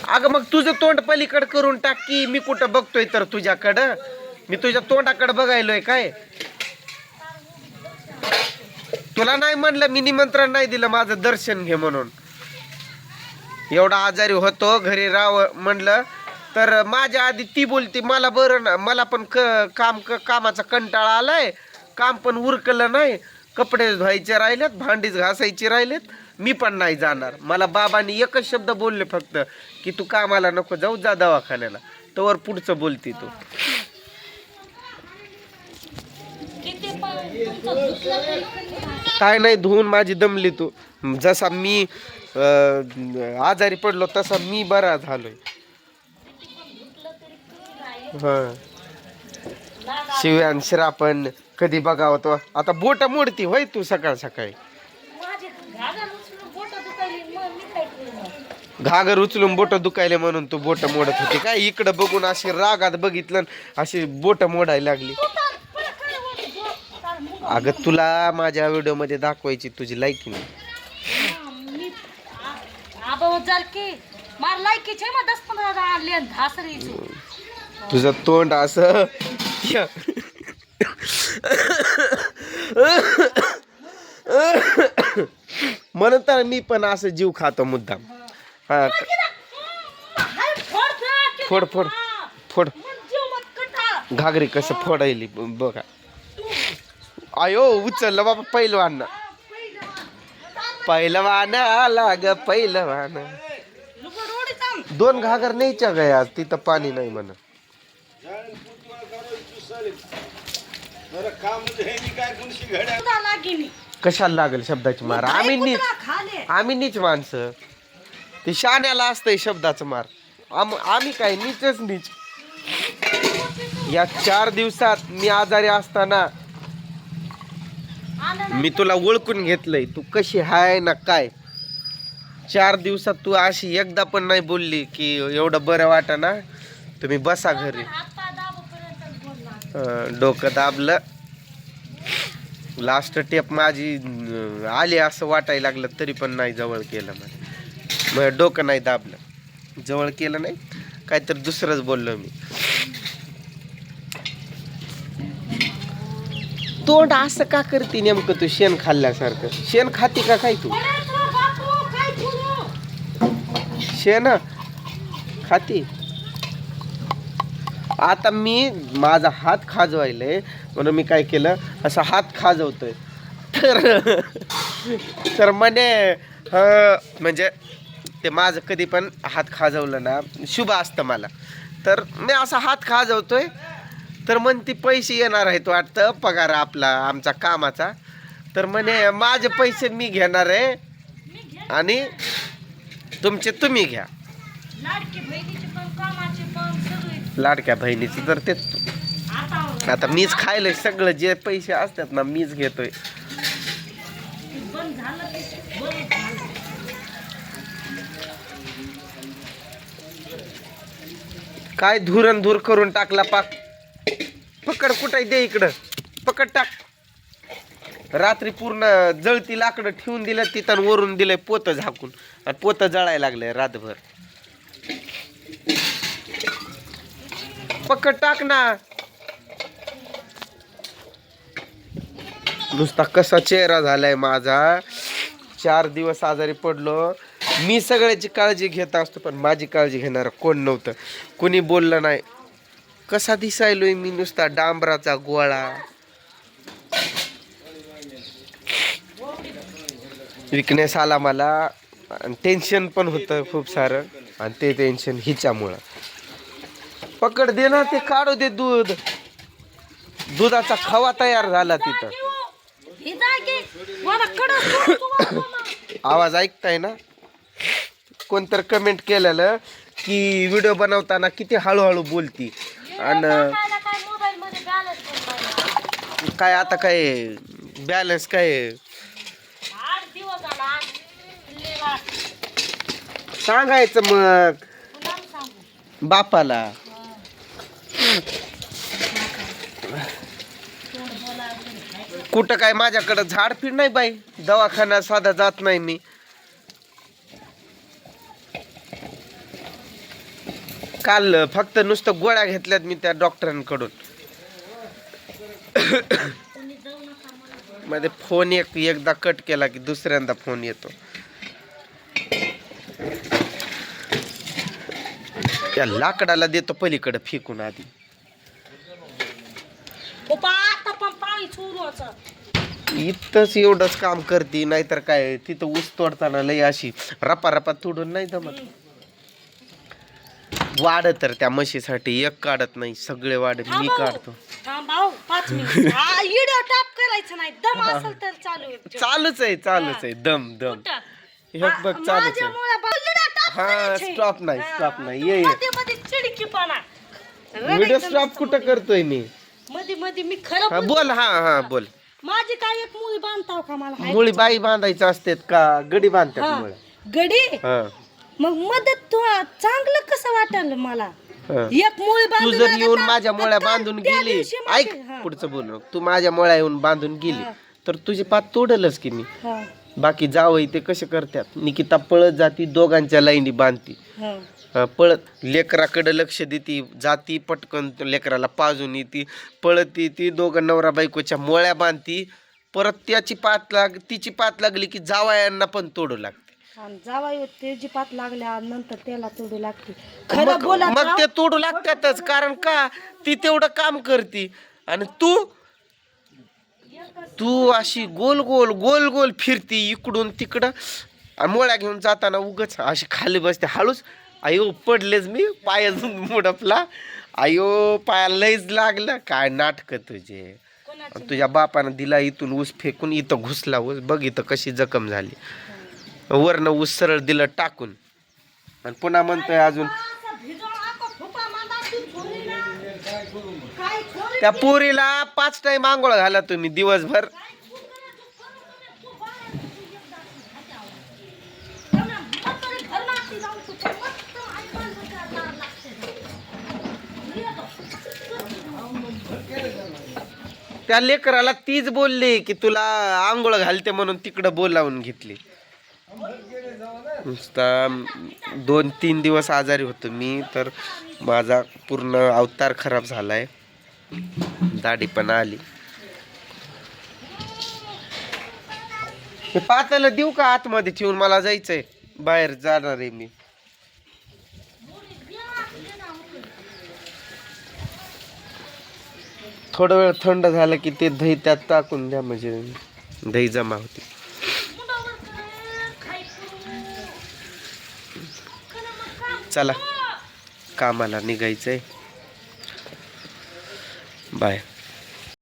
अगं मग तुझं तोंड पलीकड करून टाक की, मी कुठं बघतोय तर तुझ्याकडं? मी तुझ्या तोंडाकडे बघायलोय काय? तुला नाही म्हणलं मी, निमंत्रण नाही दिलं माझं दर्शन घे म्हणून. एवढा आजारी होतो घरी राव म्हणलं तर माझ्या आधी ती बोलती मला बरं ना, मला पण कामाचा कंटाळा आलाय, काम पण उरकलं नाही, कपडे धुवायचे राहिलेत, भांडीच घासायची राहिलेत, मी पण नाही जाणार. मला बाबांनी एकच शब्द बोलले फक्त की तू कामाला नको जाऊ, जा दवाखान्याला. तोवर पुढचं बोलती तू. काय नाही धुवून माझी दमली तू. जसा मी आजारी पडलो तसा मी बरा झालोय. हा शिव्यान श्रापण कधी बघावं तो. आता बोट मोडती होय तू सकाळ सकाळी. घागर उचलून बोट दुखायले म्हणून तू बोट मोडत होती काय? इकडं बघून अशी रागात बघितलं, अशी बोट मोडायला लागली. अगं तुला माझ्या व्हिडिओ मध्ये दाखवायची तुझी लायकी नाही. तुझं तोंड असं म्हणून तर मी पण असं जीव खातो मुद्दाम. हा फोड फोड फोड. घागरी कसं फोडायली बघा. आयो उचललं बाबा पहिलवान. पहिलवान आला ग पहिलवान. 2 घागर न्यायच्या गया आज, तिथं पाणी नाही म्हण. कशाला लागेल शब्दाची मार? आम्ही नीच माणसं. ते शाण्याला असतंय शब्दाचं मार. आम्ही काय नीचच नीच. या 4 दिवसात मी आजारी असताना मी तुला ओळखून घेतलंय, तू कशी हाय ना काय. 4 दिवसात तू अशी एकदा पण नाही बोलली की एवढं बरं वाटा ना, तुम्ही बसा घरी. डोकं दाबलं, लास्ट टेप माझी आली असं वाटायला लागलं तरी पण नाही जवळ केलं. मग डोकं नाही दाबलं, जवळ केलं नाही, काहीतरी दुसरंच बोललो मी. तोंड असं का करते नेमकं तू? शेण खाल्ल्यासारखं. शेण खाती का काय तू? शेण खाती? आता मी माझा हात खाजवायले म्हणून मी काय केलं, असा हात खाजवतोय तर म्हणे म्हणजे ते माझं कधी पण हात खाजवलं ना शुभ असतं मला. तर मी असा हात खाजवतोय तर म्हणते पैसे येणार आहेत वाटतं, पगार आपला आमचा कामाचा. तर म्हणे माझे पैसे मी घेणार आहे आणि तुमचे तुम्ही घ्या. लाडक्या बहिणीचं तर तेच. आता मीच खायलोय सगळं, जे पैसे असतात ना मीच घेतोय. काय धुरण धूर करून टाकला पाक. पकड कुठे दे इकडं, पकड टाक. रात्री पूर्ण जळती लाकडं ठेवून दिलं तिथं, वरून दिलंय पोतं झाकून, आणि पोतं जळायला लागलंय रातभर. पकड टाक ना. नुसता कसा चेहरा झालाय माझा. 4 दिवस आजारी पडलो. मी सगळ्याची काळजी घेत असतो पण माझी काळजी घेणार कोण नव्हतं, कोणी बोललं नाही. कसा दिसायलोय मी, नुसता डांबराचा गोळा. विकनेस आला मला, आणि टेन्शन पण होतं खूप सारं, आणि ते टेन्शन हिच्यामुळं. पकड दे ना, ते काढू दे दूध. दुधाचा खवा तयार झाला तिथं. आवाज ऐकताय ना? कोणतर कमेंट केलेलं की व्हिडिओ बनवताना किती हळूहळू बोलती. आणि काय आता काय बॅलन्स काय सांगायचं मग बापाला. कुठं काय माझ्याकडं झाडफीड नाही बाई, दवाखाना साधा जात नाही मी. काल फक्त नुसतं गोळ्या घेतल्यात मी त्या डॉक्टरांकडून. मध्ये फोन एकदा कट केला की दुसऱ्यांदा फोन येतो. त्या लाकडाला देतो पलीकडे फेकून आधी. इथंच एवढंच काम करते, नाहीतर काय तिथं ऊस तोडताना लय अशी रपा रपा तोडून नाही जमत. वाढ तर त्या म्हशीसाठी एक काढत नाही, सगळे वाढ मी काढतो. चालूच आहे दम दम. हे बघ चालूच आहे. हा स्टॉप नाही ये व्हिडिओ स्टॉप कुठं करतोय मी मध्ये मी खरं बोल. हा बोल. माझी काय एक मुळी बांधताव का मला? मुळी बाई बांधायचं असतात का गडी बांधतात मुळे? गडी मग मदत तू चांगलं कसं वाटलं मला? एक मुळी तू बांधून जर येऊन माझ्या मुळ्या बांधून गेली, ऐक पुढचं बोल, तू माझ्या मुळ्या येऊन बांधून गेली तर तुझी पात तोडलच की मी. बाकी जावई ते कसे करतात, निकिता पळत जाती दोघांच्या लाईनी बांधती, पळत लेकराकडे लक्ष देती, जाती पटकन लेकराला पाजून येते, पळत येते, दोघं नवरा बायकोच्या मोळ्या बांधती, परत तिची पात लागली की जावयांना पण तोडू लागते. जावाई त्याची पात लागल्या नंतर त्याला तोडू लागते. खरं बोला मग ते तोडू लागतातच, कारण का ती तेवढं काम करती आणि तू अशी गोल गोल गोल गोल फिरती इकडून तिकडं. मोळ्या घेऊन जाताना उगच अशी खाली बसते हळूच. अयो पडलेच मी, पाय मुडपला, अयो पायाला लयच लागलं. काय नाटक तुझे. तुझ्या बापानं दिला इथून ऊस फेकून, इथं घुसला ऊस, बघ इथं कशी जखम झाली. वरनं ऊस सरळ दिलं टाकून आणि पुन्हा म्हणतोय अजून त्या पोरीला 5 टाइम आंघोळ घाला तुम्ही दिवसभर. त्या लेकराला तीच बोलली की तुला आंघोळ घालते म्हणून तिकडं बोलावून घेतली. नुसता 2-3 दिवस आजारी होतो मी, तर माझा पूर्ण अवतार खराब झालाय, दाढी पण आली. हे पाताला देऊ का आतमध्ये ठेवून? मला जायचंय, बाहेर जाणार आहे मी. थोडा वेळ थंड झालं की ते दही त्यात टाकून द्या, म्हणजे दही जमा होते. चला कामाला निघायचंय. बाय.